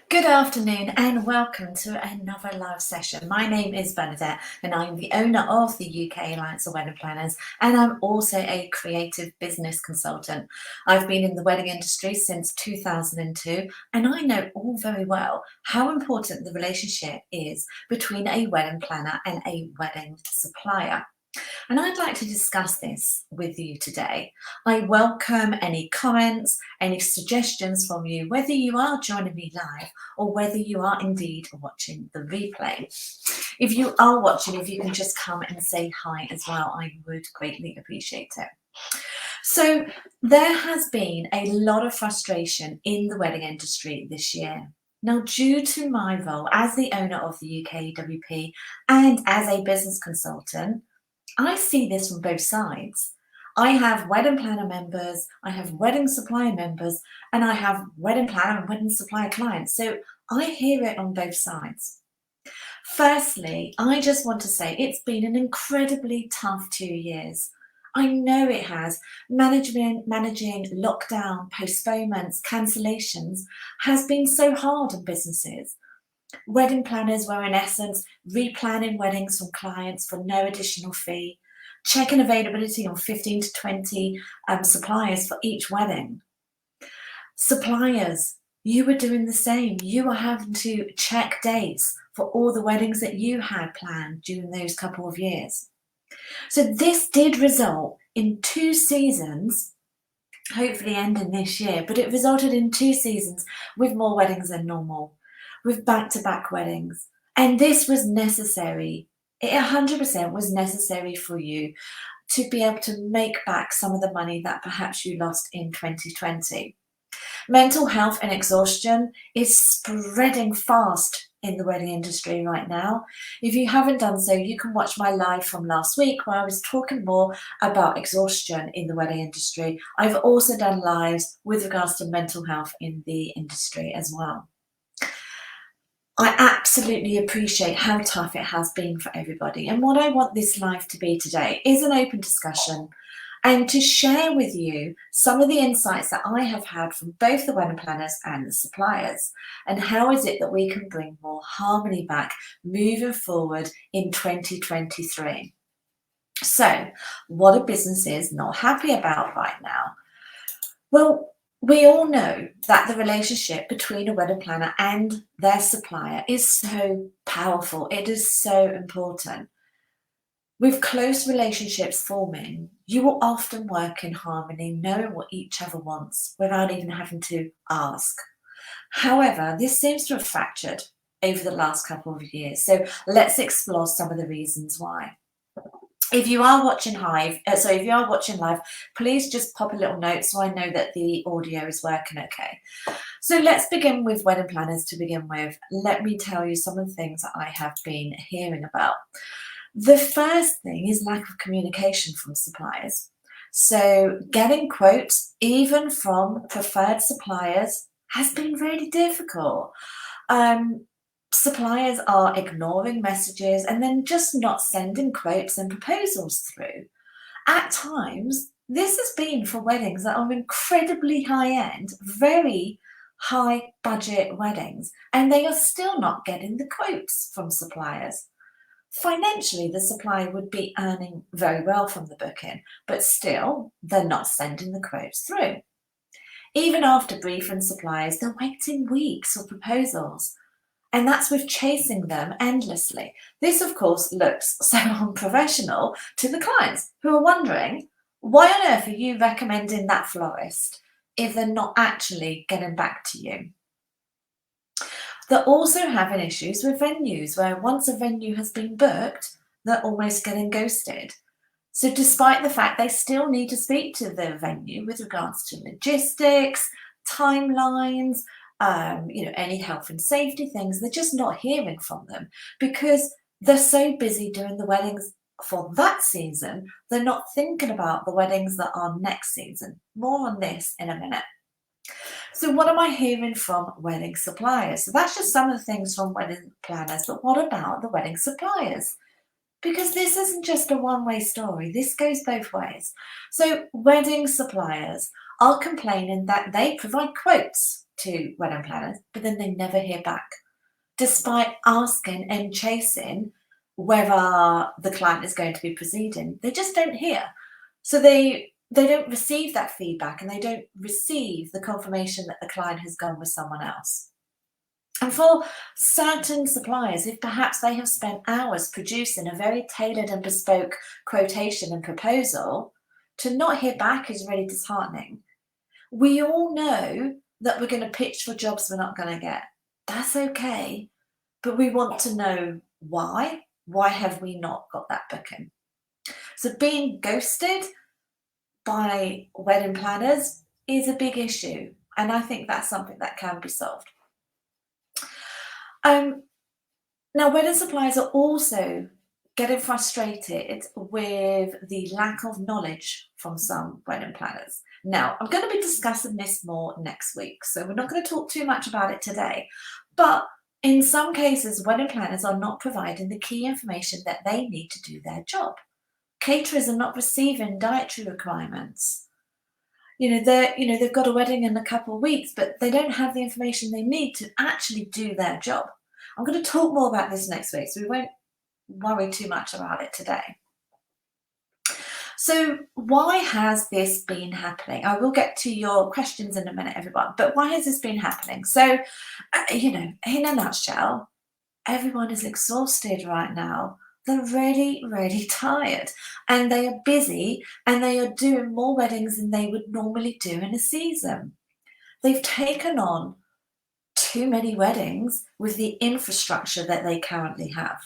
Good afternoon and welcome to another live session. My name is Bernadette and I'm the owner of the UK Alliance of Wedding Planners, and I'm also a creative business consultant. I've been in the wedding industry since 2002 and I know all very well how important the relationship is between a wedding planner and a wedding supplier. And I'd like to discuss this with you today. I welcome any comments, any suggestions from you, whether you are joining me live or whether you are indeed watching the replay. If you are watching, if you can just come and say hi as well, I would greatly appreciate it. So there has been a lot of frustration in the wedding industry this year. Now, due to my role as the owner of the UKAWP and as a business consultant, I see this from both sides. I have wedding planner members, I have wedding supplier members, and I have wedding planner and wedding supplier clients. So I hear it on both sides. Firstly, I just want to say it's been an incredibly tough 2 years. I know it has. Managing lockdown, postponements, cancellations has been so hard on businesses. Wedding planners were in essence replanning weddings from clients for no additional fee, checking availability on 15 to 20 suppliers for each wedding. Suppliers, you were doing the same. You were having to check dates for all the weddings that you had planned during those couple of years. So this did result in 2 seasons, hopefully ending this year, but it resulted in 2 seasons with more weddings than normal, with back-to-back weddings. And this was necessary. It 100% was necessary for you to be able to make back some of the money that perhaps you lost in 2020. Mental health and exhaustion is spreading fast in the wedding industry right now. If you haven't done so, you can watch my live from last week where I was talking more about exhaustion in the wedding industry. I've also done lives with regards to mental health in the industry as well. I absolutely appreciate how tough it has been for everybody. And what I want this live to be today is an open discussion and to share with you some of the insights that I have had from both the wedding planners and the suppliers. And how is it that we can bring more harmony back moving forward in 2023? So, what are businesses not happy about right now? Well, we all know that the relationship between a wedding planner and their supplier is so powerful. It is so important. With close relationships forming, you will often work in harmony, knowing what each other wants without even having to ask. However, this seems to have fractured over the last couple of years. So let's explore some of the reasons why. If you are watching live, please just pop a little note so I know that the audio is working okay. So let's begin with wedding planners to begin with. Let me tell you some of the things that I have been hearing about. The first thing is lack of communication from suppliers. So getting quotes, even from preferred suppliers, has been really difficult. Suppliers are ignoring messages and then just not sending quotes and proposals through. At times, this has been for weddings that are incredibly high-end, very high budget weddings, and they are still not getting the quotes from suppliers. Financially, the supplier would be earning very well from the booking, but still, they're not sending the quotes through. Even after briefing suppliers, they're waiting weeks for proposals. And that's with chasing them endlessly. This, of course, looks so unprofessional to the clients who are wondering, why on earth are you recommending that florist if they're not actually getting back to you? They're also having issues with venues where once a venue has been booked, they're almost getting ghosted. So despite the fact they still need to speak to the venue with regards to logistics, timelines, any health and safety things, they're just not hearing from them because they're so busy doing the weddings for that season, they're not thinking about the weddings that are next season. More on this in a minute. So what am I hearing from wedding suppliers? So that's just some of the things from wedding planners, but what about the wedding suppliers? Because this isn't just a one-way story, this goes both ways. So wedding suppliers are complaining that they provide quotes to wedding planners, but then they never hear back, despite asking and chasing whether the client is going to be proceeding. They just don't hear. So they don't receive that feedback, and they don't receive the confirmation that the client has gone with someone else. And for certain suppliers, if perhaps they have spent hours producing a very tailored and bespoke quotation and proposal, to not hear back is really disheartening. We all know that we're going to pitch for jobs we're not going to get. That's okay, but we want to know why. Why have we not got that booking? So being ghosted by wedding planners is a big issue, and I think that's something that can be solved. Now, wedding suppliers are also getting frustrated with the lack of knowledge from some wedding planners. Now, I'm going to be discussing this more next week, so we're not going to talk too much about it today, but in some cases, wedding planners are not providing the key information that they need to do their job. Caterers are not receiving dietary requirements. They've got a wedding in a couple of weeks, but they don't have the information they need to actually do their job. I'm going to talk more about this next week, so we won't worry too much about it today. So why has this been happening? I will get to your questions in a minute, everyone, but why has this been happening? So, in a nutshell, everyone is exhausted right now. They're really, really tired, and they are busy, and they are doing more weddings than they would normally do in a season. They've taken on too many weddings with the infrastructure that they currently have.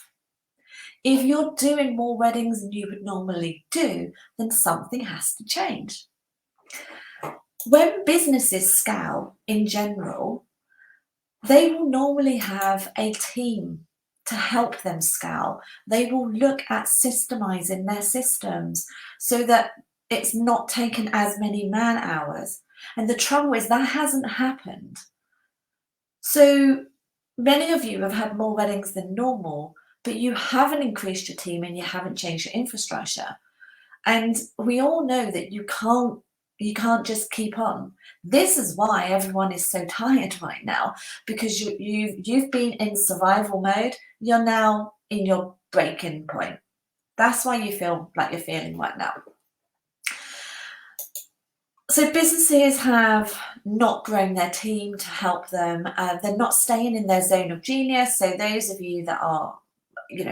If you're doing more weddings than you would normally do, then something has to change. When businesses scale in general, they will normally have a team to help them scale. They will look at systemizing their systems so that it's not taken as many man hours. And the trouble is that hasn't happened. So many of you have had more weddings than normal, but you haven't increased your team and you haven't changed your infrastructure. And we all know that you can't just keep on. This is why everyone is so tired right now, because you've been in survival mode. You're now in your breaking point. That's why you feel like you're feeling right now. So businesses have not grown their team to help them. They're not staying in their zone of genius. So those of you that are,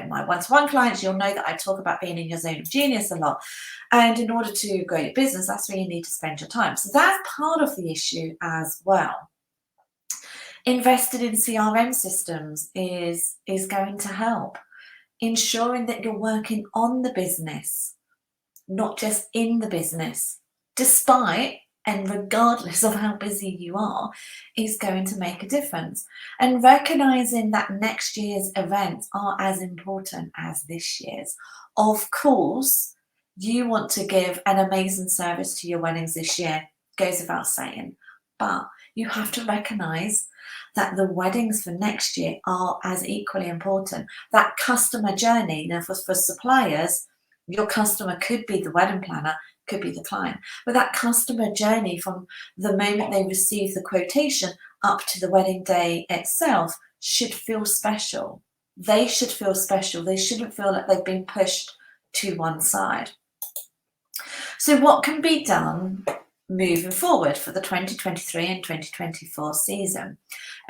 my one-to-one clients, you'll know that I talk about being in your zone of genius a lot. And in order to grow your business, that's where you need to spend your time. So that's part of the issue as well. Invested in CRM systems is going to help. Ensuring that you're working on the business, not just in the business, despite and regardless of how busy you are, is going to make a difference. And recognizing that next year's events are as important as this year's. Of course, you want to give an amazing service to your weddings this year, goes without saying, but you have to recognize that the weddings for next year are as equally important. That customer journey, now for suppliers, your customer could be the wedding planner, could be the client, but that customer journey from the moment they receive the quotation up to the wedding day itself should feel special. They should feel special. They shouldn't feel like they've been pushed to one side. So what can be done moving forward for the 2023 and 2024 season?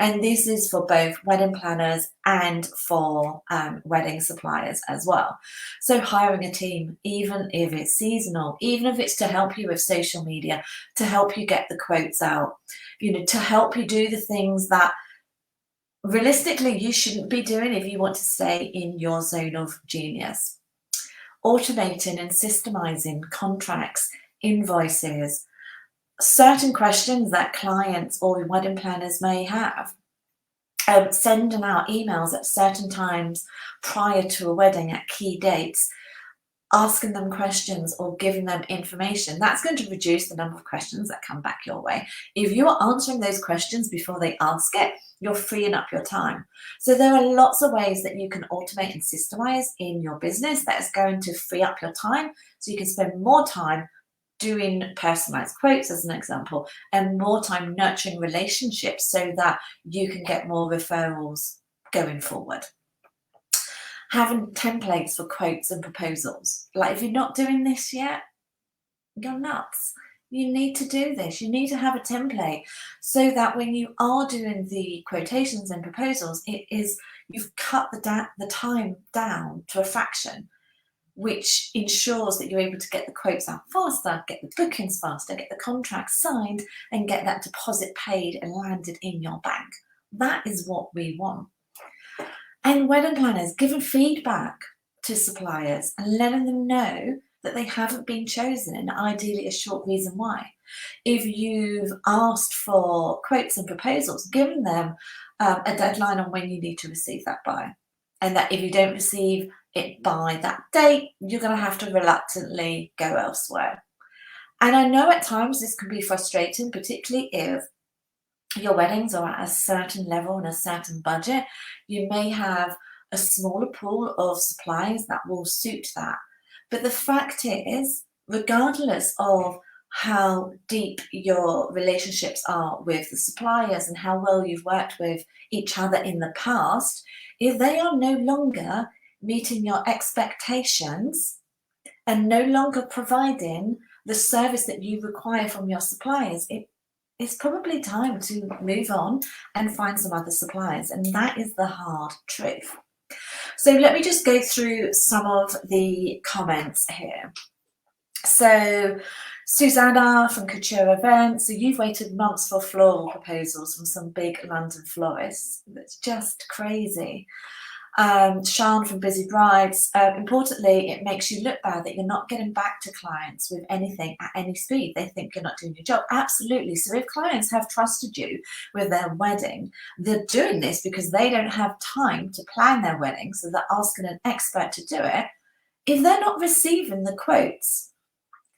And this is for both wedding planners and for wedding suppliers as well. So hiring a team, even if it's seasonal, even if it's to help you with social media, to help you get the quotes out, to help you do the things that realistically you shouldn't be doing if you want to stay in your zone of genius. Automating and systemizing contracts, invoices, certain questions that clients or wedding planners may have, sending out emails at certain times prior to a wedding at key dates, asking them questions or giving them information. That's going to reduce the number of questions that come back your way. If you are answering those questions before they ask it, you're freeing up your time. So there are lots of ways that you can automate and systemize in your business that is going to free up your time so you can spend more time doing personalized quotes as an example, and more time nurturing relationships so that you can get more referrals going forward. Having templates for quotes and proposals. Like, if you're not doing this yet, you're nuts. You need to do this. You need to have a template so that when you are doing the quotations and proposals, you've cut the time down to a fraction, which ensures that you're able to get the quotes out faster, get the bookings faster, get the contracts signed, and get that deposit paid and landed in your bank. That is what we want. And wedding planners, giving feedback to suppliers and letting them know that they haven't been chosen, and ideally a short reason why. If you've asked for quotes and proposals, giving them a deadline on when you need to receive that by, and that if you don't receive it by that date, you're going to have to reluctantly go elsewhere. And I know at times this can be frustrating, particularly if your weddings are at a certain level and a certain budget. You may have a smaller pool of suppliers that will suit that. But the fact is, regardless of how deep your relationships are with the suppliers and how well you've worked with each other in the past, if they are no longer meeting your expectations and no longer providing the service that you require from your suppliers, it's probably time to move on and find some other suppliers. And that is the hard truth. So let me just go through some of the comments here. So Susanna from Couture Events, so you've waited months for floral proposals from some big London florists. That's just crazy. Sean from Busy Brides, importantly, it makes you look bad that you're not getting back to clients with anything at any speed. They think you're not doing your job. Absolutely. So if clients have trusted you with their wedding, they're doing this because they don't have time to plan their wedding, so they're asking an expert to do it. If they're not receiving the quotes,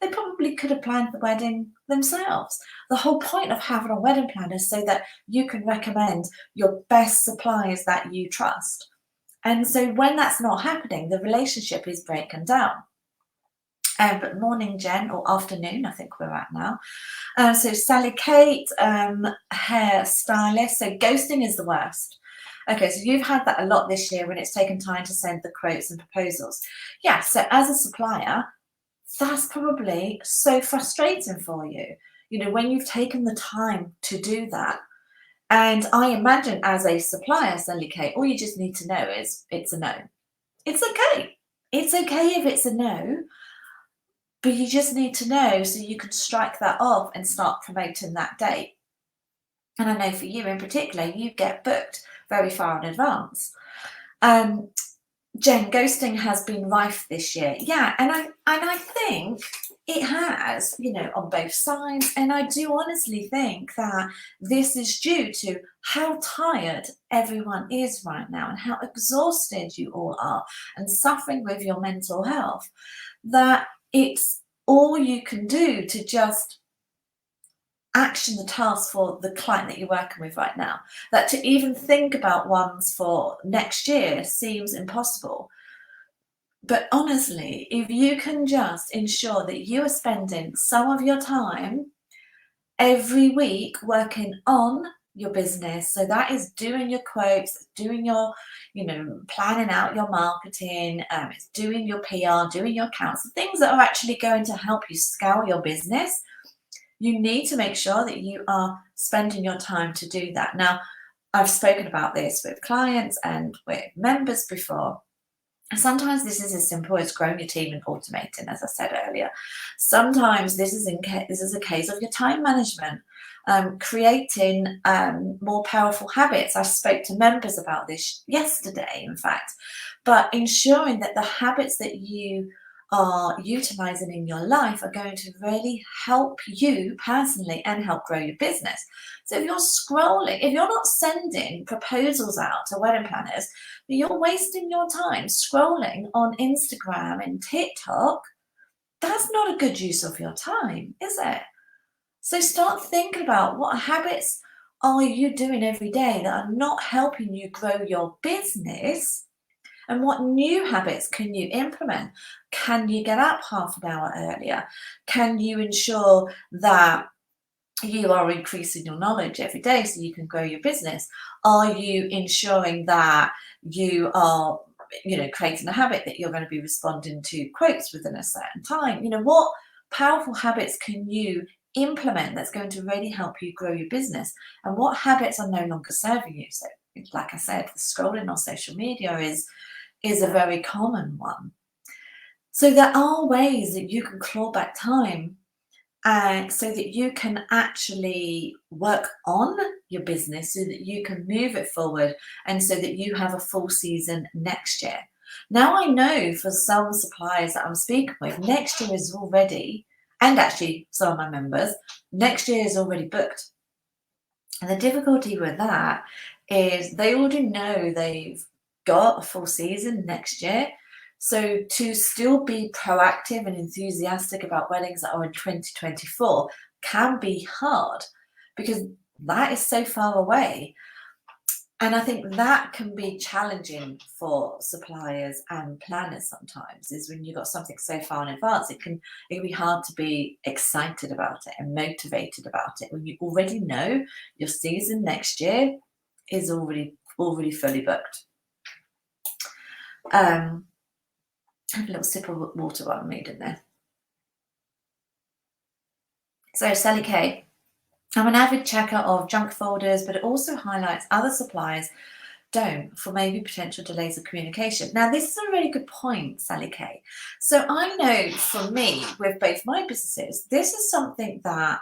they probably could have planned the wedding themselves. The whole point of having a wedding planner is so that you can recommend your best suppliers that you trust. And so when that's not happening, the relationship is breaking down. But morning, Jen, or afternoon, I think we're at now. So Sally Kate, hair stylist. So ghosting is the worst. Okay, so you've had that a lot this year when it's taken time to send the quotes and proposals. Yeah, so as a supplier, that's probably so frustrating for you. You know, when you've taken the time to do that. And I imagine as a supplier, Sally Kate, all you just need to know is it's a no. It's okay. It's okay if it's a no, but you just need to know so you can strike that off and start promoting that date. And I know for you in particular, you get booked very far in advance. Jen, ghosting has been rife this year. Yeah, and I think it has, you know, on both sides. And I do honestly think that this is due to how tired everyone is right now and how exhausted you all are and suffering with your mental health, that it's all you can do to just action the task for the client that you're working with right now. That to even think about ones for next year seems impossible. But honestly, if you can just ensure that you are spending some of your time every week working on your business, so that is doing your quotes, doing your, you know, planning out your marketing, it's doing your PR, doing your accounts, the things that are actually going to help you scale your business. You need to make sure that you are spending your time to do that. Now, I've spoken about this with clients and with members before. Sometimes this is as simple as growing your team and automating, as I said earlier. Sometimes this is a case of your time management, creating more powerful habits. I spoke to members about this yesterday, in fact, but ensuring that the habits that you are utilizing in your life are going to really help you personally and help grow your business. So if you're scrolling, if you're not sending proposals out to wedding planners, you're wasting your time scrolling on Instagram and TikTok. That's not a good use of your time, is it? So start thinking about what habits are you doing every day that are not helping you grow your business, And what new habits can you implement? Can you get up half an hour earlier? Can you ensure that you are increasing your knowledge every day so you can grow your business? Are you ensuring that you are, creating a habit that you're going to be responding to quotes within a certain time? What powerful habits can you implement that's going to really help you grow your business? And what habits are no longer serving you? So, like I said, the scrolling on social media is a very common one. So there are ways that you can claw back time so that you can actually work on your business so that you can move it forward and so that you have a full season next year. Now, I know for some suppliers that I'm speaking with, next year is already, and actually some of my members, next year is already booked. And the difficulty with that is they already know they've got a full season next year. So to still be proactive and enthusiastic about weddings that are in 2024 can be hard because that is so far away. And I think that can be challenging for suppliers and planners sometimes, is when you've got something so far in advance, it can be hard to be excited about it and motivated about it when you already know your season next year is already fully booked. Have a little sip of water while I'm reading there. So Sally K, I'm an avid checker of junk folders, but it also highlights other suppliers don't for maybe potential delays of communication. Now, this is a really good point, Sally K. So I know for me, with both my businesses, this is something that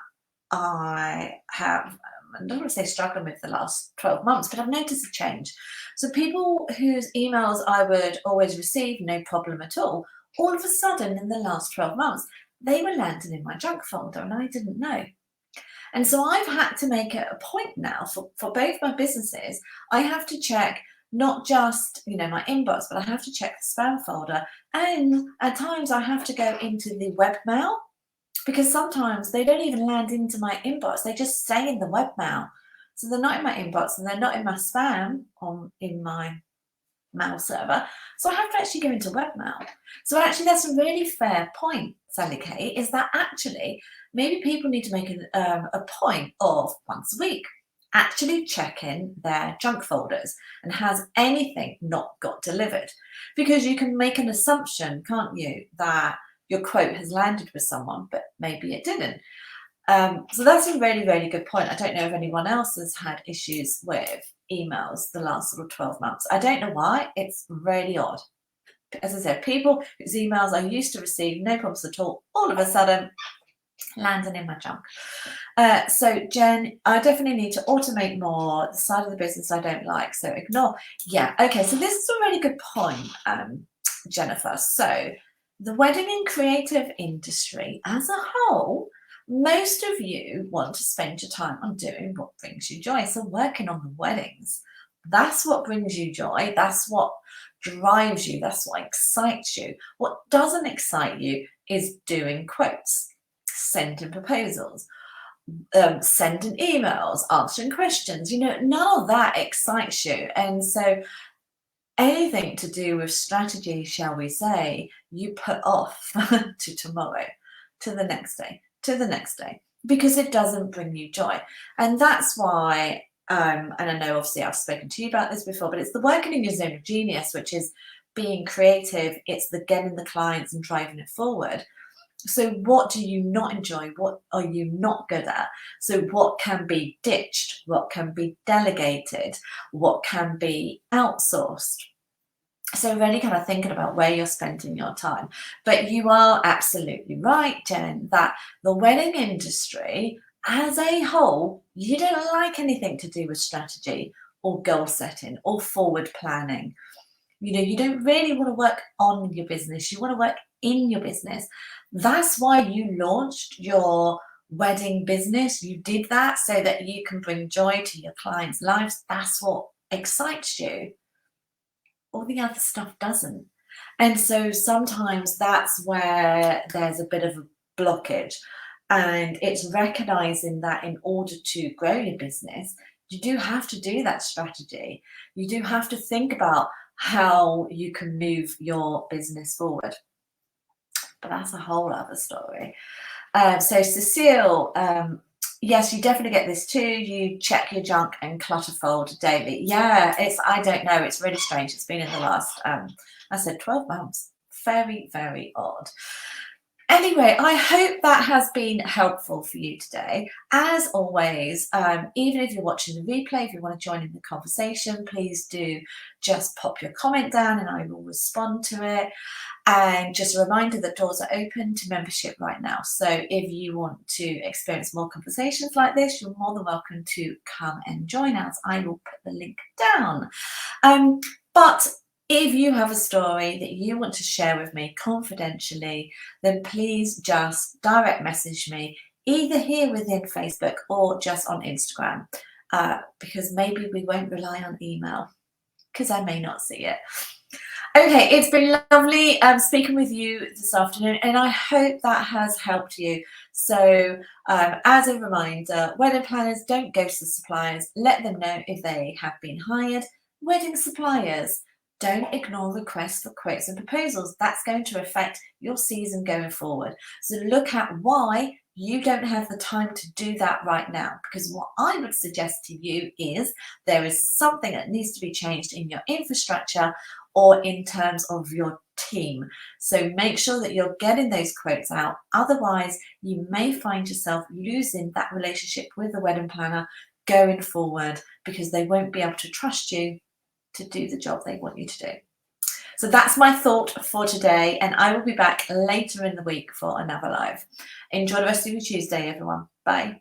I have, I don't want to say struggling with the last 12 months, but I've noticed a change. So people whose emails I would always receive, no problem at all of a sudden in the last 12 months, they were landing in my junk folder and I didn't know. And so I've had to make it a point now for both my businesses. I have to check not just, my inbox, but I have to check the spam folder. And at times I have to go into the webmail because sometimes they don't even land into my inbox. They just stay in the webmail. So they're not in my inbox and they're not in my spam in my mail server. So I have to actually go into webmail. So actually that's a really fair point, Sally K, is that actually maybe people need to make a point of once a week actually checking their junk folders and has anything not got delivered, because you can make an assumption, can't you, that your quote has landed with someone, but maybe it didn't. So that's a really, really good point. I don't know if anyone else has had issues with emails the last sort of 12 months. I don't know why. It's really odd. As I said, people whose emails I used to receive, no problems at all of a sudden landing in my junk. So Jen, I definitely need to automate more. The side of the business I don't like, so ignore. Yeah, okay, so this is a really good point, Jennifer. So the wedding and creative industry as a whole, most of you want to spend your time on doing what brings you joy. So working on the weddings, that's what brings you joy. That's what drives you. That's what excites you. What doesn't excite you is doing quotes, sending proposals, sending emails, answering questions. None of that excites you. And so anything to do with strategy, shall we say, you put off to tomorrow, to the next day, because it doesn't bring you joy. And that's why, and I know obviously I've spoken to you about this before, but it's the working in your zone of genius, which is being creative. It's the getting the clients and driving it forward. So what do you not enjoy? What are you not good at? So what can be ditched? What can be delegated? What can be outsourced? So really kind of thinking about where you're spending your time. But you are absolutely right, Jen, that the wedding industry as a whole, you don't like anything to do with strategy or goal setting or forward planning. You don't really want to work on your business. You want to work in your business. That's why you launched your wedding business. You did that so that you can bring joy to your clients' lives. That's what excites you. All the other stuff doesn't. And so sometimes that's where there's a bit of a blockage. And it's recognizing that in order to grow your business, you do have to do that strategy. You do have to think about how you can move your business forward. But that's a whole other story. So Cecile, yes, you definitely get this too. You check your junk and clutter folder daily. Yeah, I don't know, it's really strange. It's been in the last, I said 12 months. Very, very odd. Anyway, I hope that has been helpful for you today. As always, even if you're watching the replay, if you want to join in the conversation, please do just pop your comment down and I will respond to it. And just a reminder that doors are open to membership right now. So if you want to experience more conversations like this, you're more than welcome to come and join us. I will put the link down. But if you have a story that you want to share with me confidentially, then please just direct message me, either here within Facebook or just on Instagram, because maybe we won't rely on email because I may not see it. Okay, it's been lovely speaking with you this afternoon, and I hope that has helped you. So as a reminder, wedding planners, don't ghost the suppliers. Let them know if they have been hired. Wedding suppliers, don't ignore requests for quotes and proposals. That's going to affect your season going forward. So look at why you don't have the time to do that right now, because what I would suggest to you is there is something that needs to be changed in your infrastructure or in terms of your team. So make sure that you're getting those quotes out. Otherwise, you may find yourself losing that relationship with the wedding planner going forward because they won't be able to trust you to do the job they want you to do. So that's my thought for today, and I will be back later in the week for another live. Enjoy the rest of your Tuesday, everyone. Bye.